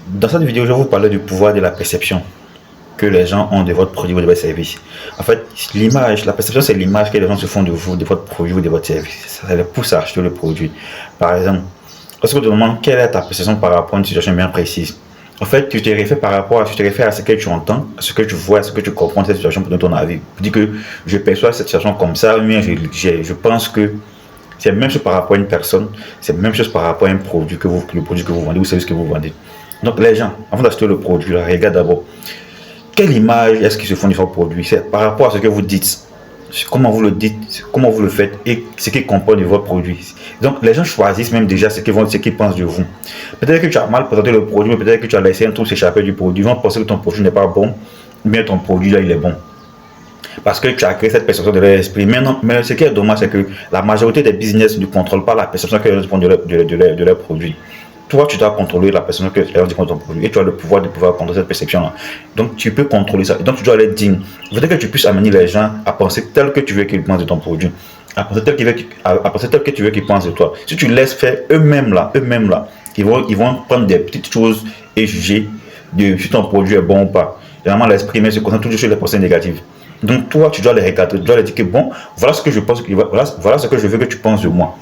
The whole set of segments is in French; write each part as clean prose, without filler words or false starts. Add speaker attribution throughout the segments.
Speaker 1: Dans cette vidéo, je vais vous parler du pouvoir de la perception que les gens ont de votre produit ou de votre service. En fait, l'image, la perception, c'est l'image que les gens se font de vous, de votre produit ou de votre service. Ça les pousse à acheter le produit. Par exemple, lorsque tu te demandes quelle est ta perception par rapport à une situation bien précise, en fait, tu te réfères par rapport à, tu te réfères à ce que tu entends, à ce que tu vois, à ce que tu comprends de cette situation pour donner ton avis. Tu dis que je perçois cette situation comme ça, mais je pense que c'est la même chose par rapport à une personne, c'est la même chose par rapport à un produit que vous, le produit que vous vendez ou le service que vous vendez. Donc les gens, avant d'acheter le produit, là, regardent d'abord quelle image est-ce qu'ils se font de votre produit. C'est par rapport à ce que vous dites, comment vous le dites, comment vous le faites et ce qu'ils comprennent de votre produit. Donc les gens choisissent même déjà ce qu'ils pensent de vous. Peut-être que tu as mal présenté le produit, mais peut-être que tu as laissé un truc s'échapper du produit. Ils vont penser que ton produit n'est pas bon, mais ton produit là il est bon. Parce que tu as créé cette perception de leur esprit. Mais ce qui est dommage, c'est que la majorité des business ne contrôlent pas la perception que les gens font de leur produit. Toi, tu dois contrôler la perception que les gens font de ton produit. Et tu as le pouvoir de pouvoir contrôler cette perception-là. Donc, tu peux contrôler ça. Et donc, tu dois être digne. Il faudrait que tu puisses amener les gens à penser tel que tu veux qu'ils pensent de ton produit. À penser tel que tu veux qu'ils pensent de toi. Si tu laisses faire eux-mêmes là, ils vont prendre des petites choses et juger de si ton produit est bon ou pas. Généralement, l'esprit se concentre toujours sur les pensées négatives. Donc toi, tu dois les regarder, tu dois leur dire que bon, voilà ce que je pense, voilà ce que je veux que tu penses de moi.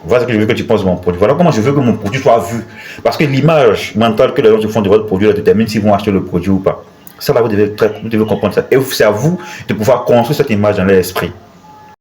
Speaker 1: Voilà ce que je veux que tu penses de mon produit. Voilà comment je veux que mon produit soit vu. Parce que l'image mentale que les gens se font de votre produit détermine s'ils vont acheter le produit ou pas. Ça là, vous devez comprendre ça. Et c'est à vous de pouvoir construire cette image dans l'esprit.